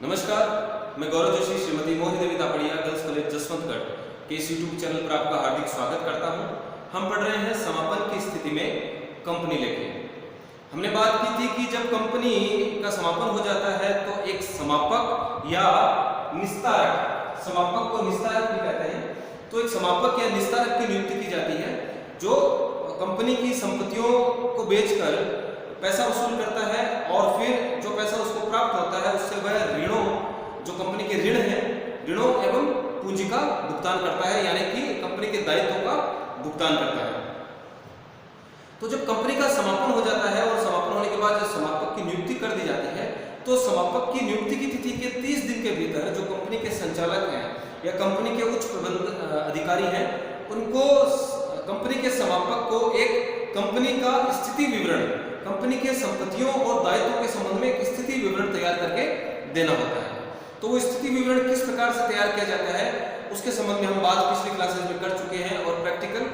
नमस्कार, मैं गौरव जोशी श्रीमती मोहिनी देवी Tapadia girls college Jaswantgarh के इस यूट्यूब चैनल पर आपका हार्दिक स्वागत करता हूं। हम पढ़ रहे हैं समापन की स्थिति में कंपनी लेके। हमने बात की थी कि जब कंपनी का समापन हो जाता है तो एक समापक या निस्तारक, समापक को निस्तारक भी कहते हैं, तो एक समापक या निस्तारक की नियुक्ति की जाती है जो कंपनी की संपत्तियों को बेचकर पैसा वसूल करता है और फिर जो पैसा उसको प्राप्त होता है उससे वह ऋणों, जो कंपनी के ऋण हैं, ऋणों एवं पूंजी का भुगतान करता है, यानी कि कंपनी के दायित्वों का भुगतान करता है। तो जब कंपनी का समापन हो जाता है और समापन होने के बाद जब समापक की नियुक्ति कर दी जाती है तो समापक की नियुक्ति की तिथि के 30 दिन के भीतर जो कंपनी के संचालक हैं या कंपनी के उच्च प्रबंध अधिकारी हैं, उनको कंपनी के समापक को एक कंपनी का स्थिति विवरण, कंपनी के संपत्तियों और दायित्वों के संबंध में एक स्थिति विवरण तैयार करके देना होता है। तो वो स्थिति विवरण किस प्रकार से तैयार किया जाता है उसके संबंध में हम बात पिछली क्लासेस में कर चुके हैं और प्रैक्टिकल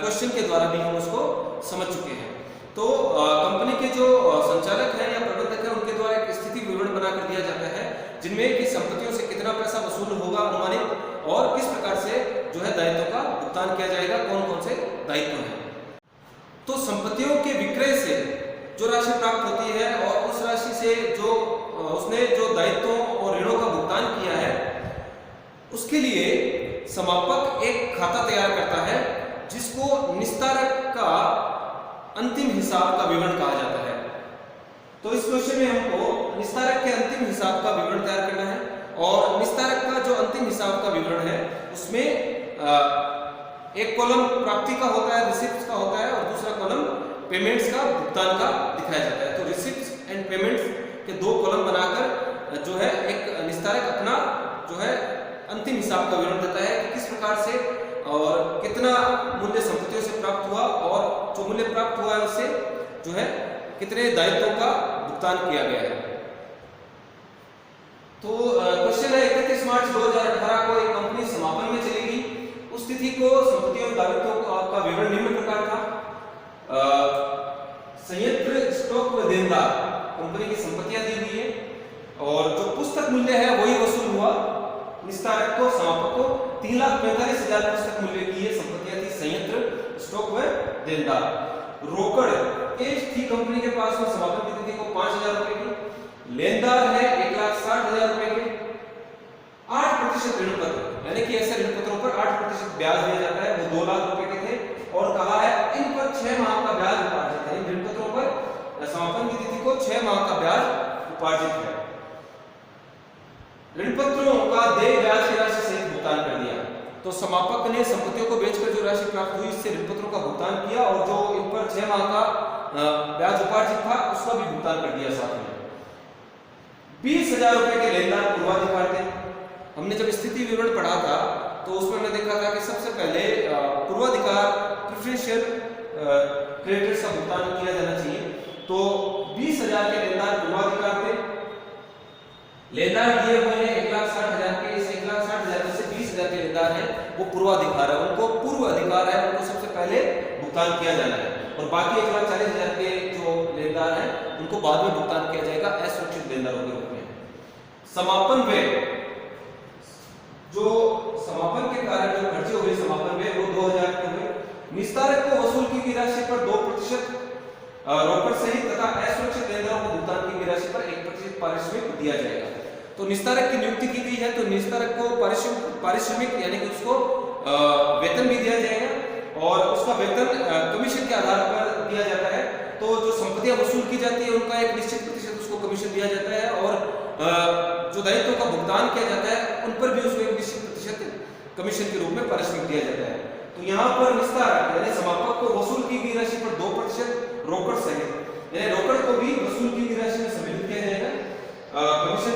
क्वेश्चन के द्वारा भी हम उसको समझ चुके हैं। तो कंपनी के जो संचालक हैं या प्रबंधक हैं उनके द्वारा एक स्थिति विवरण बनाकर दिया जाता है जिनमें कि संपत्तियों से कितना पैसा वसूल होगा अनुमानित और किस प्रकार से जो है दायित्वों का भुगतान किया जाएगा, कौन कौन से दायित्व हैं। तो संपत्तियों के विक्रय से जो राशि प्राप्त होती है और उस राशि से जो उसने जो दायित्वों और ऋणों का भुगतान किया है उसके लिए समापक एक खाता तैयार करता है जिसको निस्तारक का अंतिम हिसाब का विवरण कहा जाता है। तो इस क्वेश्चन में हमको निस्तारक के अंतिम हिसाब का विवरण तैयार करना है और निस्तारक का जो अंतिम हिसाब का विवरण है उसमें एक कॉलम प्राप्ति का होता है, रिसिप्ट्स का होता है, और दूसरा कॉलम पेमेंट्स का, भुगतान का दिखाया जाता है। तो रिसिप्ट्स एंड पेमेंट्स के दो कॉलम बनाकर जो है एक निस्तारक अपना जो है अंतिम हिसाब का विवरण देता है कि किस प्रकार से और कितना मूल्य संपत्तियों से प्राप्त हुआ और जो मूल्य प्राप्त हुआ है उससे जो है कितने दायित्वों का भुगतान किया गया है। तो क्वेश्चन है 31 मार्च 2018 को एक कंपनी समापन में चली गई। उस तिथि को संपत्तियों और दायित्वों का विवरण निम्न प्रकार था। संयंत्र, स्टॉक व देनदार, कंपनी की संपत्तियां दी हुई है और जो पुस्तक मूल्य है वही वसूल हुआ। निस्तारक को, समापक को 3,45,000 पुस्तक मूल्य की ये संपत्तियां थी, संयंत्र, स्टॉक व देनदार। रोकड़ कैश थी कंपनी के पास में समापन की तिथि को 5,000 रुपए की। लेनदार है 1,60,000 रुपए के। 8% ऋण पत्र, यानी कि ऐसे ऋण पत्रों पर 8% ब्याज दिया जाता है, वो 2 लाख रुपए के थे और कहा है इन पर 6 माह का ब्याज उपार्जित है। इन ऋण पत्रों पर समापन की तिथि को 6 माह का ब्याज उपार्जित है। ऋण पत्रों का देय ब्याज की राशि सहित भुगतान कर दिया। तो समापक ने संपत्तियों को बेचकर जो राशि प्राप्त हुई इससे ऋण पत्रों का भुगतान किया और जो इन पर 6 माह का ब्याज उपार्जित था उसका भी भुगतान कर दिया साथ में। 20,000 रुपए के लेनदार पूर्वाधिकार थे। हमने जब स्थिति विवरण पढ़ा था तो उसमें हमने देखा था कि सबसे पहले पूर्वाधिकार, प्रेफरेंशियल क्रेडिटर्स का भुगतान किया जाना चाहिए। तो 20,000 के लेनदार पूर्वाधिकार थे। लेनदार दिए हुए हैं 1,60,000 के, इस 1,60,000 में से 20,000 के लेनदार हैं वो पूर्वाधिकार है, उनको पूर्व अधिकार है, उनको सबसे पहले भुगतान किया जाना है और बाकी 1,40,000 के जो लेनदार हैं उनको बाद में भुगतान किया जाएगा असुरक्षित लेनदारों के रूप में। समापन व्यय, जो समापन के कारण जो खर्चे हुए समापन व्यय वो 2,000 के हुए। निस्तारक को वसूल की गई राशि पर 2% रोकड़ सहित तथा असुरक्षित लेनदारों को भुगतान की गई राशि पर 1% पारिश्रमिक दिया जाएगा। तो निस्तारक की नियुक्ति की गई है तो निस्तारक को पारिश्रमिक यानी कि उसको वेतन भी दिया जाएगा और उसका वेतन कमीशन के आधार पर दिया जाता है। तो जो संपत्तियां वसूल की जाती है उनका एक निश्चित प्रतिशत उसको कमीशन दिया जाता है और जो दायित्वों का भुगतान किया जाता है उन पर भी उसको एक निश्चित प्रतिशत कमीशन के रूप में पारिश्रमिक दिया जाता है। तो यहाँ पर निस्तारक यानी समापक को वसूल की गई राशि पर 2% रोकड़ सहित यानी रोकड़ को भी वसूल की गई राशि में सम्मिलित किया जाएगा, कमीशन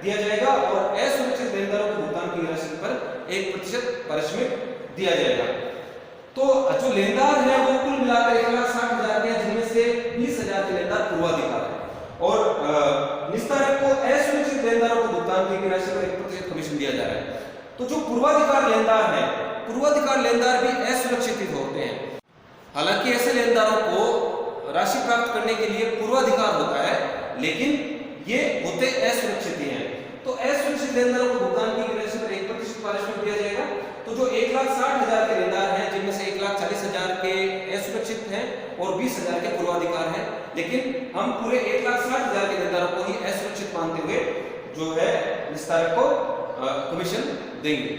दिया जाएगा और असुरक्षित लेनदारों को भुगतान की राशि पर 1% पारिश्रमिक दिया जाएगा। तो जो लेनदार है वो कुल मिलाकर 1,60,000 के, जिनमें से 20,000 के लेनदार पूर्वाधिकार है और निस्तारक को असुरक्षित लेनदारों को भुगतान की राशि पर 1% कमीशन दिया जा रहा है। तो जो पूर्वाधिकार लेनदार है, पूर्वाधिकार लेनदार भी असुरक्षित होते हैं। हालांकि ऐसे लेनदारों को राशि प्राप्त करने के लिए पूर्वाधिकार होता है, लेकिन ये होते असुरक्षित ही हैं। तो असुरक्षित लेनदारों को भुगतान की राशि पर 1% पारिश्रमिक दिया जाएगा। तो जो 1,60,000 के लेनदार हैं, जिनमें से 1,40,000 के असुरक्षित हैं और 20,000 के पूर्वाधिकार हैं, लेकिन हम पूरे 1,60,000 के लेनदारों को ही असुरक्षित मानते हुए जो है निस्तारक को कमीशन देंगे।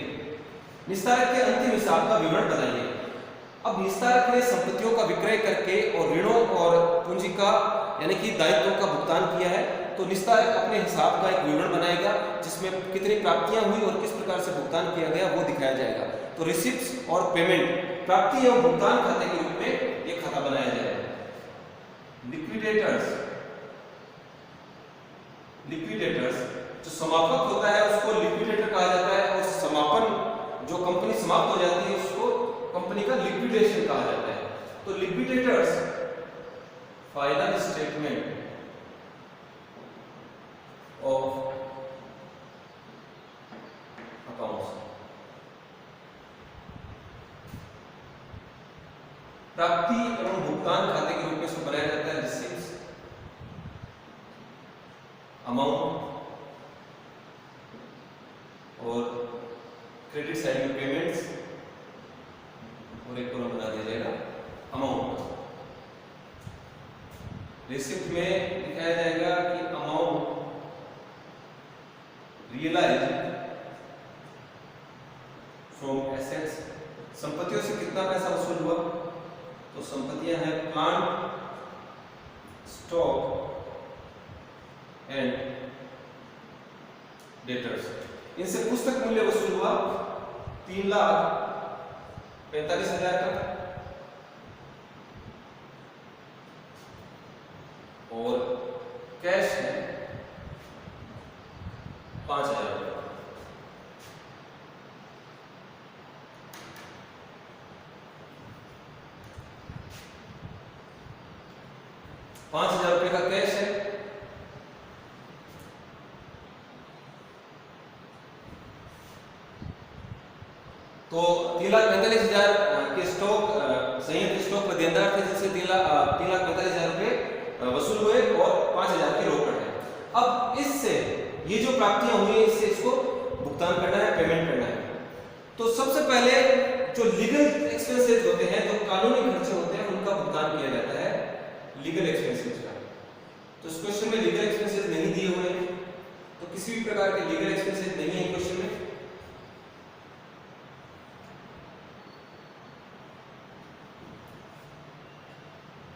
निस्तारक के अंतिम हिसाब का विवरण बताइए। अब निस्तारक ने संपत्तियों का विक्रय करके और ऋणों और पूंजी का यानी कि दायित्वों का भुगतान किया है, तो निस्तारक अपने हिसाब का एक विवरण बनाएगा जिसमें कितनी प्राप्तियां हुई और किस प्रकार से भुगतान किया गया वो दिखाया जाएगा। तो रिसिप्ट्स और पेमेंट प्राप्ति एवं भुगतान खाते के रूप में एक खाता बनाया जाएगा। लिक्विडेटर्स जो समापक होता है उसको लिक्विडेटर कहा जाता है, और समापन जो कंपनी समाप्त हो जाती है उसको कंपनी का लिक्विडेशन कहा जाता है। तो liquidators final statement of accounts प्राप्ति एवं भुगतान खाते के रूप में इसको बनाया जाता है। रिसीट्स, अमाउंट और क्रेडिट साइड में पेमेंट्स और एक कॉलम बना दिया जाएगा अमाउंट। रिसिप्ट में दिखाया जाएगा कि अमाउंट रियलाइज फ्रॉम एसेट्स, संपत्तियों से कितना पैसा वसूल हुआ। तो संपत्तियां हैं प्लांट, स्टॉक एंड डेटर्स। इनसे पुस्तक मूल्य वसूल हुआ 3,45,000 का, और कैश है 5,000 रुपये। ₹5,000 का कैश है, तो 3,45,000 के स्टॉक संयंत्र स्टॉक पर देनदार थे जिनसे 3,45,000 रुपए वसूल हुए और 5,000 की रोकड़ है। अब इससे ये जो प्राप्तियां हुई है इससे इसको भुगतान करना है, पेमेंट करना है। तो सबसे पहले जो लीगल एक्सपेंसेस होते हैं, जो कानूनी खर्चे होते हैं, उनका भुगतान किया जाता है लीगल एक्सपेंसेस का। तो इस क्वेश्चन में लीगल एक्सपेंसेस नहीं दिए हुए हैं, तो किसी भी प्रकार के लीगल एक्सपेंसेस नहीं है क्वेश्चन में।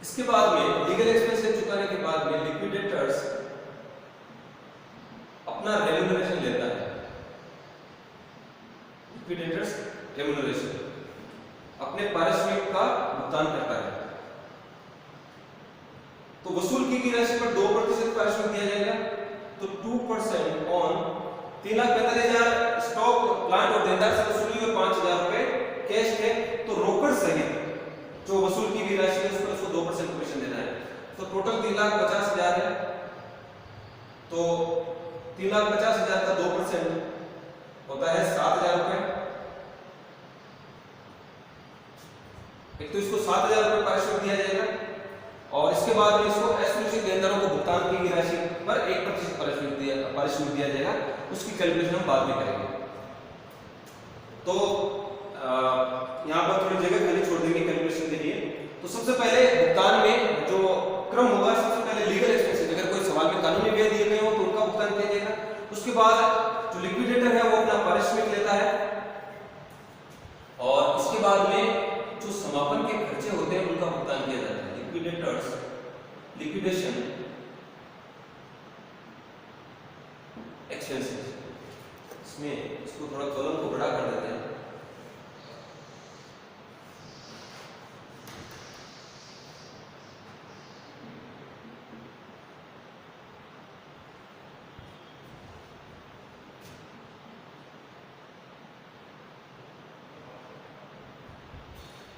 इसके बाद में लीगल एक्सपेंसेस चुकाने के बाद में लिक्विडेटर्स अपना रेम्यूनरेशन लेता है। लिक्विडेटर्स रेम्यूनरेशन अपने पारिश्रमिक का भुगतान करता है। तो वसूल की गई राशि पर 2% पारिश्रमिक दिया जाएगा। तो 2% ऑन 3,45,000 स्टॉक प्लांट और देनदार से वसूली हुई 5,000 रुपए कैश है, तो रोकड़ सहित जो वसूल की गई राशि है उस पर उसको 2% कमीशन देना है। तो टोटल 3,50,000 है, तो 3,50,000 का 2% होता है 7,000 रुपए। एक तो इसको 7,000 रुपए पारिश्रमिक दिया जाएगा, और इसके बाद में इसको असुरक्षित लेनदारों को भुगतान की गई राशि पर 1% पारिश्रमिक दिया जाएगा। उसकी कैलकुलेशन हम बाद में करेंगे। तो यहाँ पर थोड़ी जगह खाली छोड़ देंगे कैलकुलेशन के लिए। तो सबसे पहले भुगतान में जो क्रम होगा, सबसे पहले लीगल एक्सपेंसेस, अगर कोई सवाल में कानूनी व्यय दिए गए हो तो उनका भुगतान किया जाएगा। उसके बाद जो लिक्विडेटर है वो अपना पारिश्रमिक लेता है, और उसके बाद में जो समापन के खर्चे होते हैं उनका भुगतान किया जाता है। लिक्विडेटर्स लिक्विडेशन एक्सपेंसेस, इसमें इसको थोड़ा कॉलम को बड़ा कर देते हैं।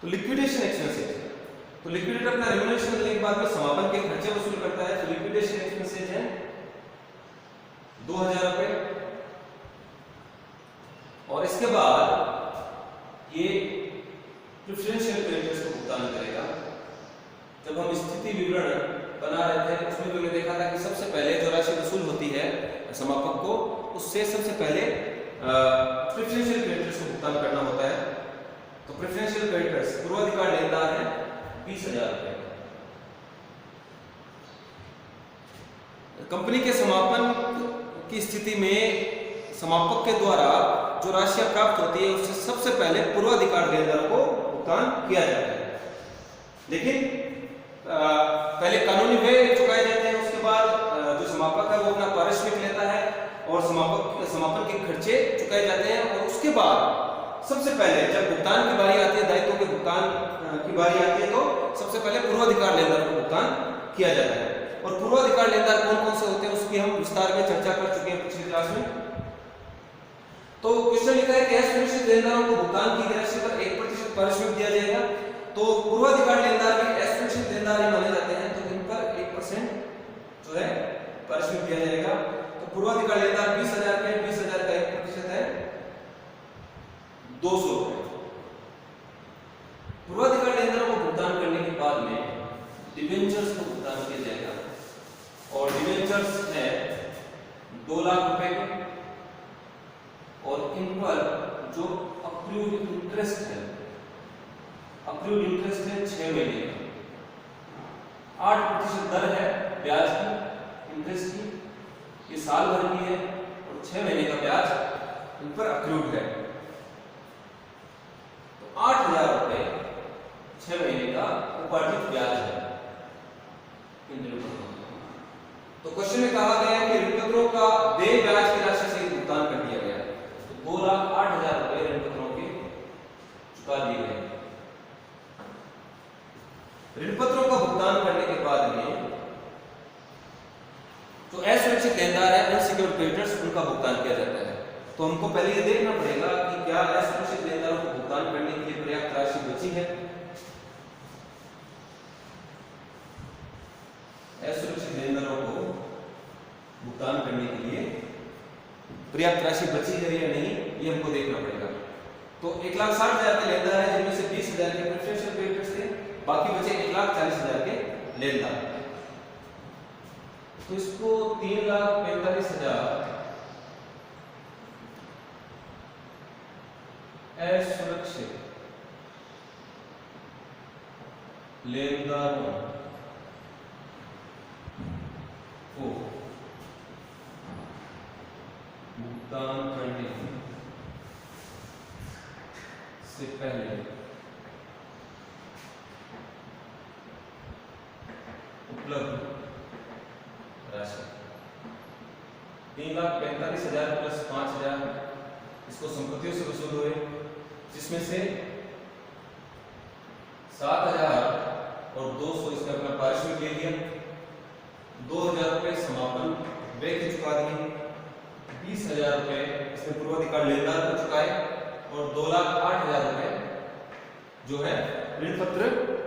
तो लिक्विडेशन एक्सपेंसेस, तो लिक्विडेटर अपना रेम्यूनरेशन देने के बाद में समापन के खर्चे वसूल करता है। तो लिक्विडेशन एक्सपेंसेस है 2,000 रुपए, और इसके बाद ये प्रेफरेंशियल क्रेडिटर्स को भुगतान करेगा। जब हम स्थिति विवरण बना रहे थे उसमें भी हमने देखा था कि सबसे पहले जो राशि वसूल होती है समापक को, उससे सबसे पहले प्रेफरेंशियल क्रेडिटर्स को भुगतान करना होता है। तो प्रेफरेंशियल क्रेडिटर्स पूर्वाधिकार लेनदार है 20,000 रुपए। कंपनी के समापन की स्थिति में समापक के द्वारा जो राशियां प्राप्त होती है उससे सबसे पहले पूर्वाधिकार लेनदार को भुगतान किया जाता है। लेकिन पहले कानूनी व्यय चुकाए जाते हैं, उसके बाद जो समापक है वो अपना पारिश्रमिक लेता है और समापन के खर्चे चुकाए जाते हैं। और उसके बाद सबसे पहले जब भुगतान की बारी आती है, दायित्वों के भुगतान की बारी आती है, तो सबसे पहले पूर्वाधिकार लेनदार को भुगतान किया जाता है। और पूर्वाधिकार लेनदार कौन कौन से होते हैं उसकी हम विस्तार में चर्चा कर चुके हैं पिछली क्लास में। तो क्वेश्चन लिखा है कि असुरक्षित लेनदारों को भुगतान की गई राशि पर 1% पारिश्रमिक दिया जाएगा। तो पूर्वाधिकार लेनदार भी असुरक्षित लेनदार ही माने जाते हैं, तो इन पर 1% जो है पारिश्रमिक दिया जाएगा। तो पूर्वाधिकार लेनदार 20,000 के 20,000 का 1% है 200 रुपए। पूर्वाधिकार लेनदारों को भुगतान करने के बाद में डिबेंचर्स को भुगतान किया जाएगा और डिबेंचर्स है 2 लाख रुपए के और इन पर जो अक्रूड इंटरेस्ट है, अक्रूड इंटरेस्ट है 6 महीने का, 8% दर है ब्याज की, इंटरेस्ट की, ये साल भर की है और 6 महीने का ब्याज इन पर अक्रूड है। तो 8,000 रुपए 6 महीने का उपार्जित ब्याज है इन ऋण पत्रों। तो क्वेश्चन में कहा गया है कि ऋण पत्रों का देय ब्याज की राशि से भुगतान कर दिया गया। तो 2,08,000 रुपए ऋण पत्रों के चुका दिए गए। ऋण पत्रों का भुगतान करने के बाद में जो असुरक्षित लेनदार है, अनसिक्योर्ड क्रेडिटर्स, उनका भुगतान किया जाता है। तो हमको पहले ये देखना पड़ेगा कि क्या असुरक्षित लेनदारों को भुगतान करने के लिए पर्याप्त राशि बची है। असुरक्षित लेनदारों को भुगतान करने के लिए पर्याप्त राशि बची है या नहीं, ये हमको देखना पड़ेगा। तो 1,60,000 के लेनदार है जिनमें से 20,000 के प्रेफरेंशियल क्रेडिटर्स थे, बाकी बचे 1,40,000 के लेनदार। तो इसको 3,45,000 असुरक्षित लेनदारों को भुगतान करने से पहले उपलब्ध राशि 3,45,000 प्लस 5,000 इसको संपत्तियों से वसूल हुए, जिसमें से 7,000 और 200 इसने अपना पारिश्रमिक ले लिया, 2,000 रुपए समापन व्यय के चुका दिए, 20,000 रुपए इसने पूर्वाधिकार लेनदार को चुकाए और 2,08,000 रुपए जो है ऋण पत्र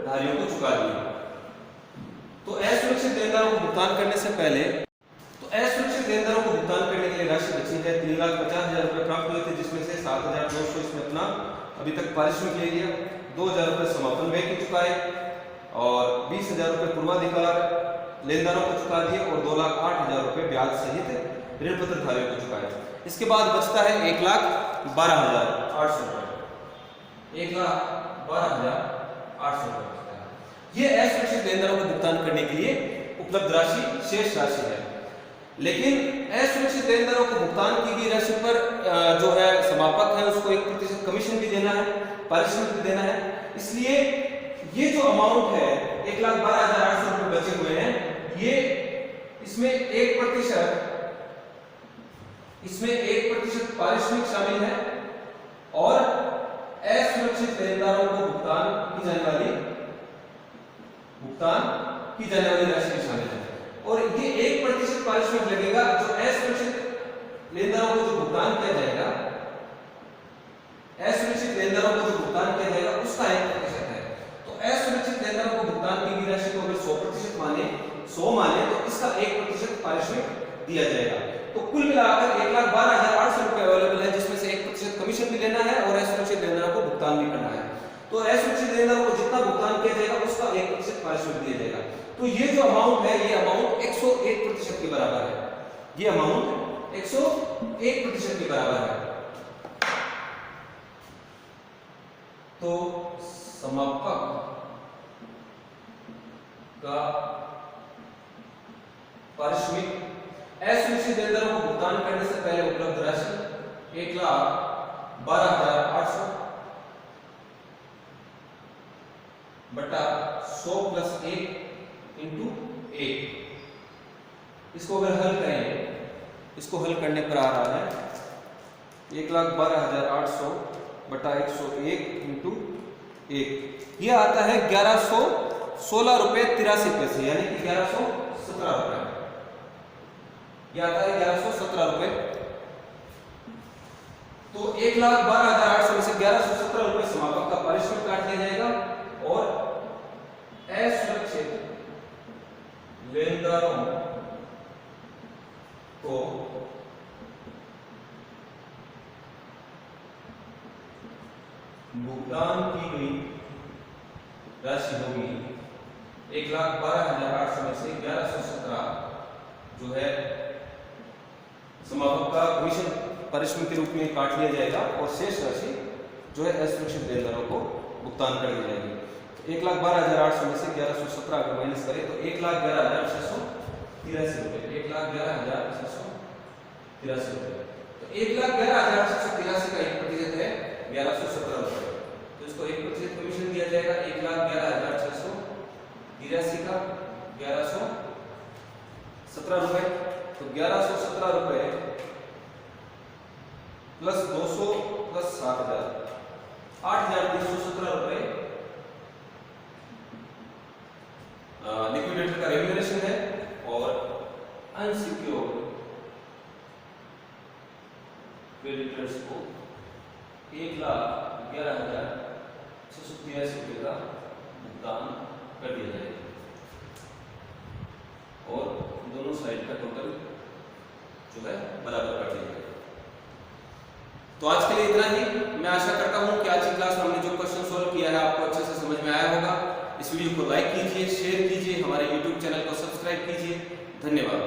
धारियों को चुका दिए। तो असुरक्षित लेनदारों को भुगतान करने से पहले असुरक्षित लेनदारों को भुगतान करने के लिए राशि बची है 3,50,000 रुपए प्राप्त हुए थे, जिसमें से 7,900 इसमें अपना अभी तक पारिश्रमिक ले लिया, 2,000 रुपए समापन व्यय के चुकाए और 20,000 रुपए पूर्वाधिकार लेनदारों को चुका दिए और 2,08,000 रुपए ब्याज सहित ऋण पत्र धारियों को चुकाए। इसके बाद बचता है 1,12,800 रुपए, 1,12,800 रुपए बचता है। ये असुरक्षित लेनदारों को भुगतान करने के लिए उपलब्ध राशि, शेष राशि है। लेकिन असुरक्षित लेनदारों को भुगतान की गई राशि पर जो है समापक है उसको 1% कमीशन भी देना है, पारिश्रमिक भी देना है। इसलिए ये जो अमाउंट है 1,12,800 रुपए बचे हुए हैं, ये इसमें 1% पारिश्रमिक शामिल है और असुरक्षित लेनदारों को भुगतान की जाने वाली राशि शामिल है। और ये 1% पारिश्रमिक लगेगा जो असुरक्षित लेनदारों को जो भुगतान किया जाएगा, असुरक्षित लेनदारों को जो भुगतान किया जाएगा उसका 1% है। तो असुरक्षित लेनदारों को भुगतान की गई राशि को अगर 100% माने, 100 माने तो इसका 1% पारिश्रमिक दिया जाएगा। तो कुल मिलाकर 1,12,800 रुपए अवेलेबल है, जिसमें से 1% कमीशन भी लेना है और असुरक्षित लेनदारों को भुगतान भी करना है। तो असुरक्षित लेनदारों को जितना भुगतान किया जाएगा उसका 1% पारिश्रमिक दिया जाएगा। तो तो ये जो अमाउंट है, ये अमाउंट 101% के बराबर है। ये अमाउंट 101% के बराबर है। तो समापक का पारिश्रमिक असुनिश्चित देनदारों को भुगतान करने से पहले उपलब्ध राशि 1,12,800 बटा 100 + 1 इंटू 1। इसको अगर हल करें, इसको हल करने पर आ रहा है 1,12,800 बटा 101 इंटू 1। यह आता है 1116 रुपये 83 पैसे, यानी कि 1117 रुपये। यह आता है 1117 रुपये। तो 1,12,800 में से 1117 रुपये समापक का पारिश्रमिक काट दिया जाएगा और असुरक्षित लेनदारों को भुगतान की गई राशि होगी 1,12,800 में से 1117 जो है समापक का कमीशन पारिश्रमिक के रूप में काट लिया जाएगा और शेष राशि जो है असुरक्षित लेनदारों को भुगतान कर दी जाएगी। तो 1,12,800 में से 1117 अगर माइनस करें तो 1,11,683 रुपये, 1,11,683 रुपये। तो 1,11,683 का 1% है 1117 रुपये। तो इसको 1% कमीशन दिया जाएगा 1,11,683 का 1117 रुपये। तो 1117 रुपये प्लस 200 प्लस 7,000 8,317 रुपये लिक्विडेटर का रेम्यूनरेशन है और अनसिक्योर्ड क्रेडिटर्स को 1,11,683 रुपये का भुगतान कर दिया जाएगा और दोनों साइड का टोटल जो है बराबर कर दिया जाएगा। तो आज के लिए इतना ही। मैं आशा करता हूं कि आज की क्लास में हमने जो क्वेश्चन सॉल्व किया है आपको अच्छे से समझ में आया होगा। इस वीडियो को लाइक कीजिए, शेयर कीजिए, हमारे YouTube चैनल को सब्सक्राइब कीजिए। धन्यवाद।